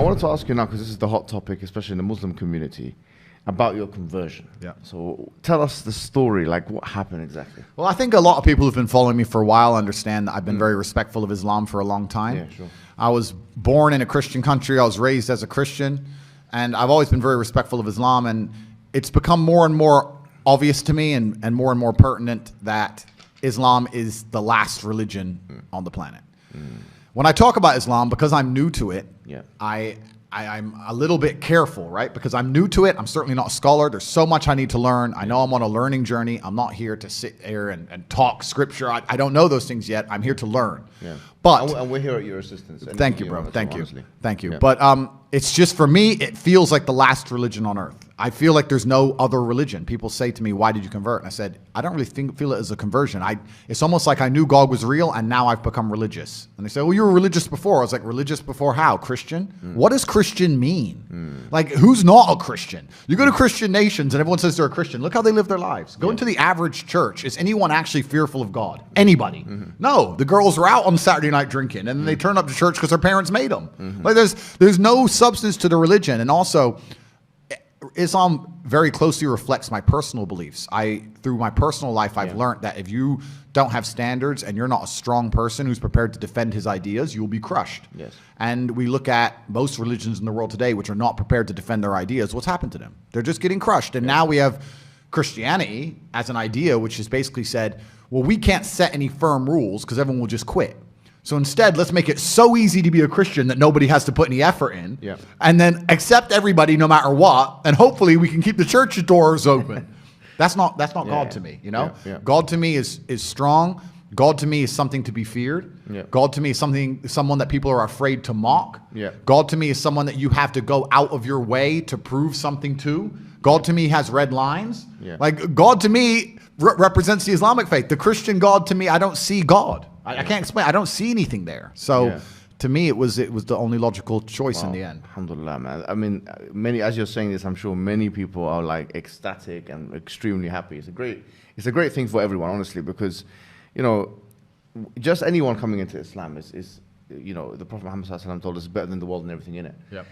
I wanted to ask you now, because this is the hot topic, especially in the Muslim community, about your conversion. Yeah. So tell us the story, like what happened exactly. Well, I think a lot of people who've been following me for a while understand that I've been very respectful of Islam for a long time. Yeah, sure. I was born in a Christian country. I was raised as a Christian, and I've always been very respectful of Islam. And it's become more and more obvious to me and more pertinent that Islam is the last religion on the planet. When I talk about Islam, because I'm new to it, Yeah. I'm a little bit careful, right? Because I'm new to it. I'm certainly not a scholar. There's so much I need to learn. I know I'm on a learning journey. I'm not here to sit here and talk scripture. I don't know those things yet. I'm here to learn. Yeah. But And we're here at your assistance. thank you, bro. Thank you. Honestly. Thank you. Yeah. But it's just, for me, it feels like the last religion on earth. I feel like there's no other religion. People say to me, why did you convert? And I said, I don't really feel it as a conversion. It's almost like I knew God was real, and now I've become religious. And they say, well, you were religious before. I was like, religious before how? Christian? What does Christian mean? Like, who's not a Christian? You go to Christian nations, and everyone says they're a Christian. Look how they live their lives. Go into the average church. Is anyone actually fearful of God? Anybody? No. The girls are out on Saturday night drinking, and they turn up to church because their parents made them. Like, there's no substance to the religion. And also, Islam very closely reflects my personal beliefs. Through my personal life, I've learned that if you don't have standards and you're not a strong person who's prepared to defend his ideas, you will be crushed. Yes. And we look at most religions in the world today which are not prepared to defend their ideas. What's happened to them? They're just getting crushed. And now we have Christianity as an idea which has basically said, well, we can't set any firm rules because everyone will just quit. So instead, let's make it so easy to be a Christian that nobody has to put any effort in. Yeah. And then accept everybody no matter what. And hopefully we can keep the church doors open. That's not God to me, you know? Yeah. God to me is strong. God to me is something to be feared. Yeah. God to me is someone that people are afraid to mock. Yeah. God to me is someone that you have to go out of your way to prove something to. God to me has red lines. Yeah. Like, God to me represents the Islamic faith. The Christian God to me, I don't see God. I can't explain. I don't see anything there. So to me, it was the only logical choice in the end. Alhamdulillah, man. I mean, as you're saying this, I'm sure many people are like ecstatic and extremely happy. It's a great thing for everyone, honestly, because, you know, just anyone coming into Islam is you know, the Prophet Muhammad ﷺ told us, better than the world and everything in it. Yep.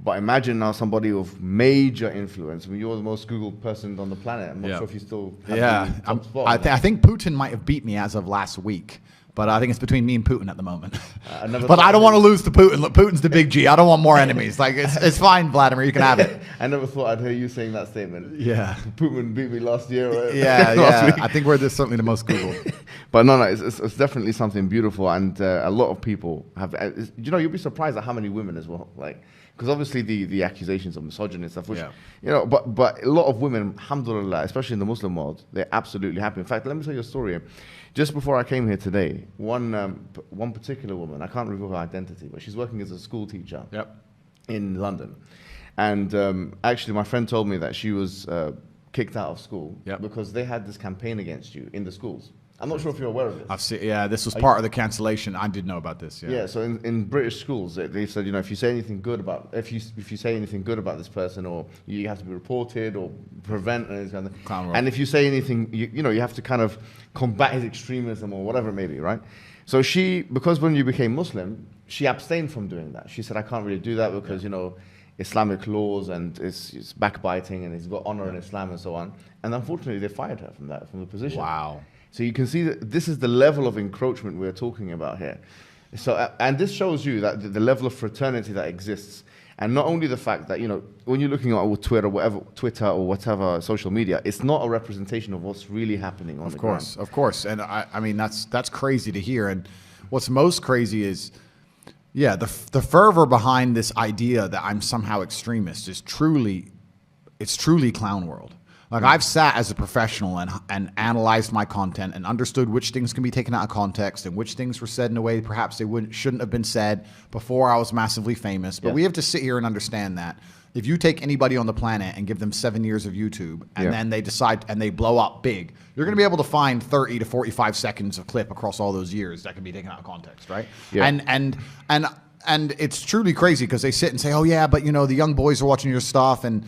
But imagine now somebody of major influence. I mean, you're the most Googled person on the planet. I'm not sure if you still have the top spot. I think Putin might have beat me as of last week. But I think it's between me and Putin at the moment. But I don't want to lose to Putin. Look, Putin's the big G. I don't want more enemies. Like, it's fine, Vladimir. You can have it. I never thought I'd hear you saying that statement. Yeah. Putin beat me last year. Right? Last week. I think we're certainly the most Googled. But no, it's definitely something beautiful. And a lot of people have, you know, you'll be surprised at how many women as well. Like, because obviously the accusations of misogyny and stuff, which, you know, but a lot of women, alhamdulillah, especially in the Muslim world, they're absolutely happy. In fact, let me tell you a story. Just before I came here today, one particular woman, I can't reveal her identity, but she's working as a school teacher in London. And actually, my friend told me that she was kicked out of school because they had this campaign against you in the schools. I'm not sure if you're aware of this. I've seen, this was part of the cancellation. I did know about this. Yeah. So in British schools, they said, you know, if you say anything good about this person, or you have to be reported or prevent and and if you say anything, you know, you have to kind of combat his extremism or whatever it may be, right? So because when you became Muslim, she abstained from doing that. She said, I can't really do that because you know, Islamic laws and it's backbiting and it's got honor in Islam and so on. And unfortunately, they fired her from the position. Wow. So you can see that this is the level of encroachment we're talking about here. So, and this shows you that the level of fraternity that exists, and not only the fact that, you know, when you're looking at Twitter or whatever social media, it's not a representation of what's really happening on the ground. Of course. And I mean, that's crazy to hear. And what's most crazy is, the fervor behind this idea that I'm somehow extremist is truly clown world. Like, I've sat as a professional and analyzed my content and understood which things can be taken out of context and which things were said in a way perhaps they shouldn't have been said before I was massively famous. But we have to sit here and understand that if you take anybody on the planet and give them 7 years of YouTube and then they decide and they blow up big, you're going to be able to find 30 to 45 seconds of clip across all those years that can be taken out of context, right? Yeah. And it's truly crazy because they sit and say, oh yeah, but you know, the young boys are watching your stuff and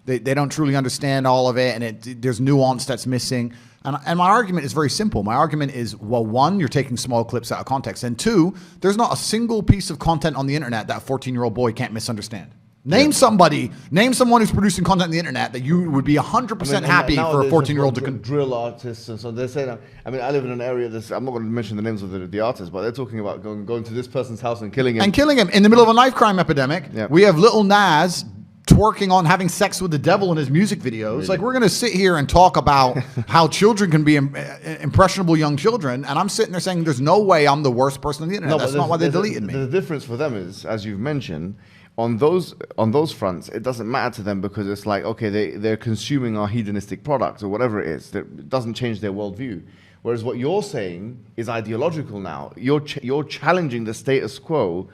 they don't truly understand all of it, and there's nuance that's missing. And my argument is very simple. My argument is, well, one, you're taking small clips out of context. And two, there's not a single piece of content on the internet that a 14-year-old boy can't misunderstand. Name someone who's producing content on the internet that you would be 100% happy for a 14-year-old to drill artists. And so they're saying, I mean, I live in an area I'm not going to mention the names of the artists, but they're talking about going to this person's house and killing him. And killing him in the middle of a knife crime epidemic. Yeah. We have Lil Nas twerking on having sex with the devil in his music videos. Really? Like, we're going to sit here and talk about how children can be impressionable young children, and I'm sitting there saying there's no way I'm the worst person on the internet. That's not why they deleted me. The difference for them is, as you've mentioned, on those fronts, it doesn't matter to them because it's like, okay, they're consuming our hedonistic products or whatever it is. It doesn't change their worldview. Whereas what you're saying is ideological now. You're challenging the status quo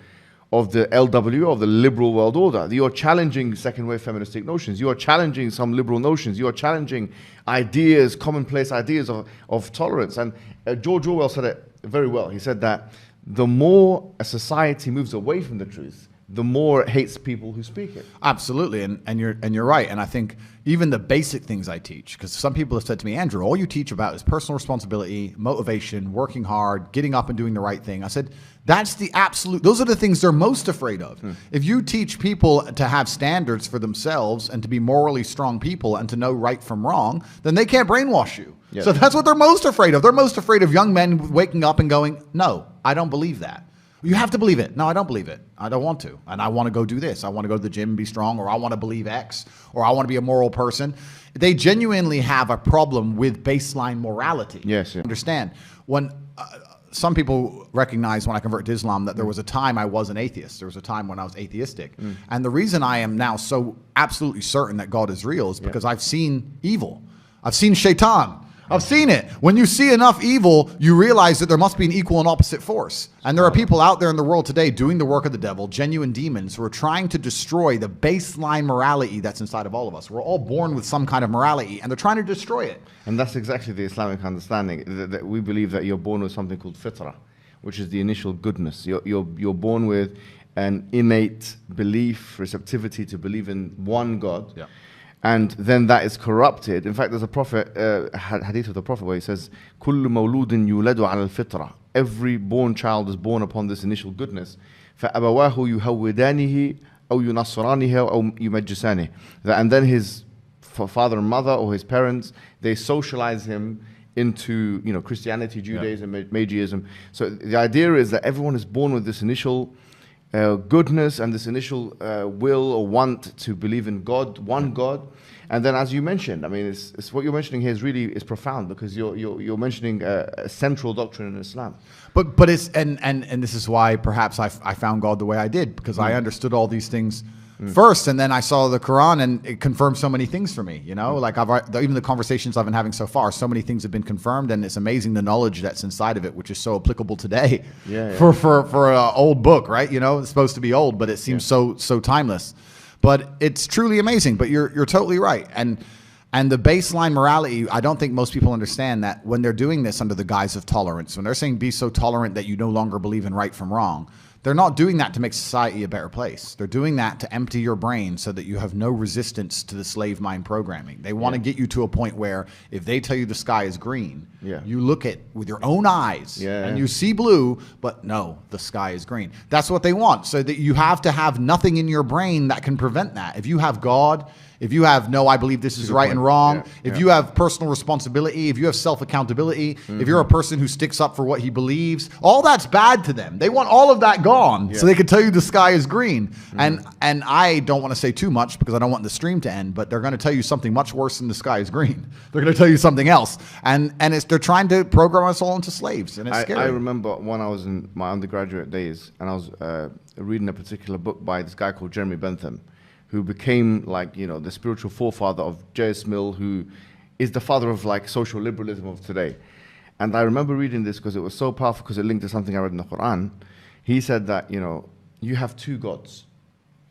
of the LW, of the liberal world order. You're challenging second wave feministic notions. You are challenging some liberal notions. You are challenging ideas, commonplace ideas of tolerance. And George Orwell said it very well. He said that the more a society moves away from the truth, the more it hates people who speak it. Absolutely, and you're right. And I think even the basic things I teach, because some people have said to me, Andrew, all you teach about is personal responsibility, motivation, working hard, getting up and doing the right thing. I said, that's the absolute, those are the things they're most afraid of. If you teach people to have standards for themselves and to be morally strong people and to know right from wrong, then they can't brainwash you. Yes. So that's what they're most afraid of. They're most afraid of young men waking up and going, no, I don't believe that. You have to believe it. No, I don't believe it. I don't want to. And I want to go do this. I want to go to the gym and be strong, or I want to believe X, or I want to be a moral person. They genuinely have a problem with baseline morality. Yes. Yeah. Understand? When some people recognize when I converted to Islam that there was a time I was an atheist. There was a time when I was atheistic. And the reason I am now so absolutely certain that God is real is because I've seen evil. I've seen shaitan. I've seen it. When you see enough evil, you realize that there must be an equal and opposite force. And there are people out there in the world today doing the work of the devil, genuine demons, who are trying to destroy the baseline morality that's inside of all of us. We're all born with some kind of morality, and they're trying to destroy it. And that's exactly the Islamic understanding, that we believe that you're born with something called fitrah, which is the initial goodness. You're born with an innate belief, receptivity to believe in one God. Yeah. And then that is corrupted. In fact, there's a prophet, hadith of the Prophet, where he says, كُلُّ مَوْلُودٍ يُولَدُ عَلَى الْفِطْرَةِ. Every born child is born upon this initial goodness. فَأَبَوَاهُ يُهَوِّدَانِهِ أَوْ يُنَصِّرَانِهِ أَوْ يُمَجِّسَانِهِ. And then his father and mother, or his parents, they socialize him into, Christianity, Judaism, Magiism. So the idea is that everyone is born with this initial goodness and this initial will or want to believe in God, one God. And then, as you mentioned, I mean, it's what you're mentioning here is profound, because you're mentioning a central doctrine in Islam. But it's and this is why perhaps I found God the way I did, because I understood all these things first, and then I saw the Quran, and it confirmed so many things for me. Like even the conversations I've been having so far, so many things have been confirmed, and it's amazing the knowledge that's inside of it, which is so applicable today. For an old book, right? It's supposed to be old, but it seems so timeless. But it's truly amazing. But you're totally right. And the baseline morality, I don't think most people understand that when they're doing this under the guise of tolerance, when they're saying be so tolerant that you no longer believe in right from wrong, they're not doing that to make society a better place. They're doing that to empty your brain so that you have no resistance to the slave mind programming. They want to get you to a point where if they tell you the sky is green, you look at with your own eyes and you see blue, but no, the sky is green. That's what they want, so that you have to have nothing in your brain that can prevent that. If you have God, if you have, no, I believe this is right and wrong, if you have personal responsibility, if you have self-accountability, if you're a person who sticks up for what he believes, all that's bad to them. They want all of that gone so they can tell you the sky is green. And I don't want to say too much because I don't want the stream to end, but they're going to tell you something much worse than the sky is green. They're going to tell you something else. And they're trying to program us all into slaves, and it's scary. I remember when I was in my undergraduate days, and I was reading a particular book by this guy called Jeremy Bentham, who became the spiritual forefather of J.S. Mill, who is the father of social liberalism of today. And I remember reading this because it was so powerful, because it linked to something I read in the Quran. He said that, you have two gods.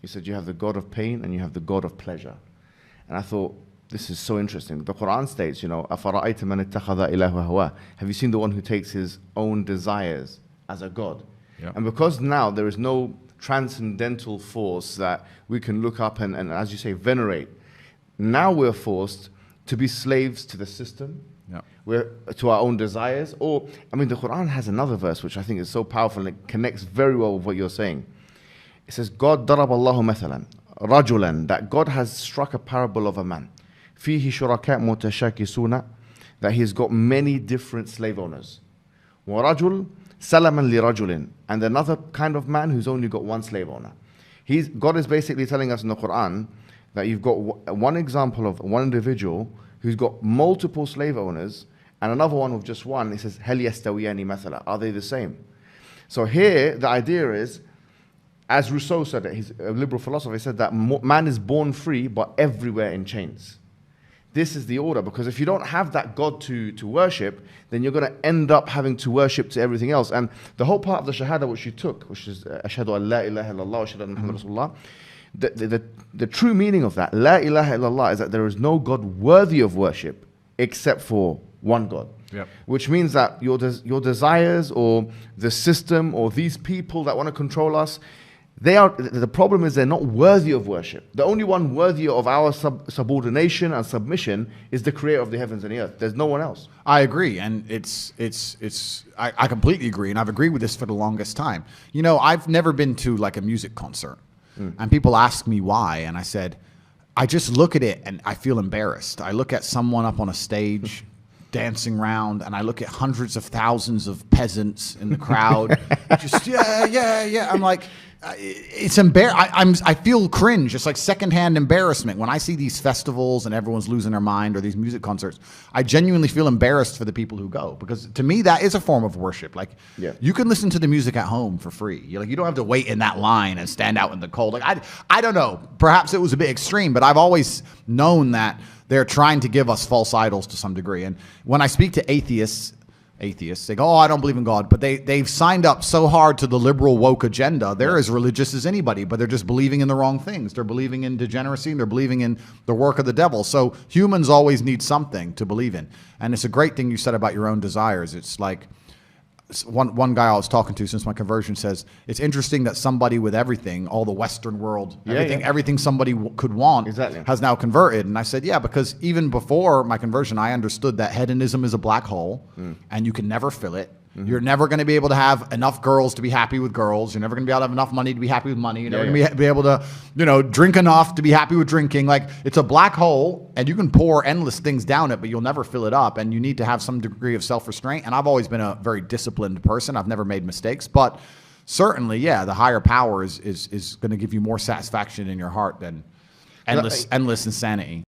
He said you have the God of pain and you have the God of pleasure. And I thought, this is so interesting. The Quran states, أَفَرَأَيْتَ مَنِ اتَّخَذَ إِلَهُ هَوَاهُ. Have you seen the one who takes his own desires as a God? And because now there is no transcendental force that we can look up and, as you say, venerate, now we're forced to be slaves to the system. we're to our own desires. Or, I mean, the Quran has another verse which I think is so powerful and it connects very well with what you're saying. It says, God darab Allahu mathalan, rajulan, that God has struck a parable of a man. Fihi shuraka mutashakisuna, that he's got many different slave owners. Wa rajul salaman li rajulin, and another kind of man who's only got one slave owner. God is basically telling us in the Quran that you've got one example of one individual who's got multiple slave owners and another one with just one. It says, Hal yastawiyani mathala, are they the same? So here, the idea is, as Rousseau said it, he's a liberal philosopher, he said that man is born free, but everywhere in chains. This is the order, because if you don't have that God to worship, then you're going to end up having to worship to everything else. And the whole part of the Shahada which you took, which is Ashhadu an la ilaha illallah, Ashhadu anna Muhammad Rasulullah, the true meaning of that, La ilaha illallah, is that there is no God worthy of worship except for one God. Yep. Which means that your desires or the system or these people that want to control us, the problem is they're not worthy of worship. The only one worthy of our subordination and submission is the creator of the heavens and the earth. There's no one else. I agree, and I completely agree, and I've agreed with this for the longest time. You know, I've never been to like a music concert, and people ask me why, and I said, I just look at it and I feel embarrassed. I look at someone up on a stage dancing around, and I look at hundreds of thousands of peasants in the crowd, just yeah. I'm like, it's I feel cringe. It's like secondhand embarrassment when I see these festivals and everyone's losing their mind, or these music concerts. I genuinely feel embarrassed for the people who go, because to me that is a form of worship. Like, you can listen to the music at home for free. You don't have to wait in that line and stand out in the cold. Like, I don't know. Perhaps it was a bit extreme, but I've always known that they're trying to give us false idols to some degree. And when I speak to atheists, they go, oh, I don't believe in God. But they've signed up so hard to the liberal woke agenda. They're as religious as anybody, but they're just believing in the wrong things. They're believing in degeneracy, and they're believing in the work of the devil. So humans always need something to believe in. And it's a great thing you said about your own desires. It's like, one guy I was talking to since my conversion says, it's interesting that somebody with everything, all the Western world, everything somebody could want, has now converted. And I said, yeah, because even before my conversion, I understood that hedonism is a black hole, and you can never fill it. You're never going to be able to have enough girls to be happy with girls. You're never going to be able to have enough money to be happy with money. You're never going to be able to, drink enough to be happy with drinking. Like, it's a black hole, and you can pour endless things down it, but you'll never fill it up. And you need to have some degree of self-restraint. And I've always been a very disciplined person. I've never made mistakes. But certainly, the higher power is going to give you more satisfaction in your heart than endless insanity.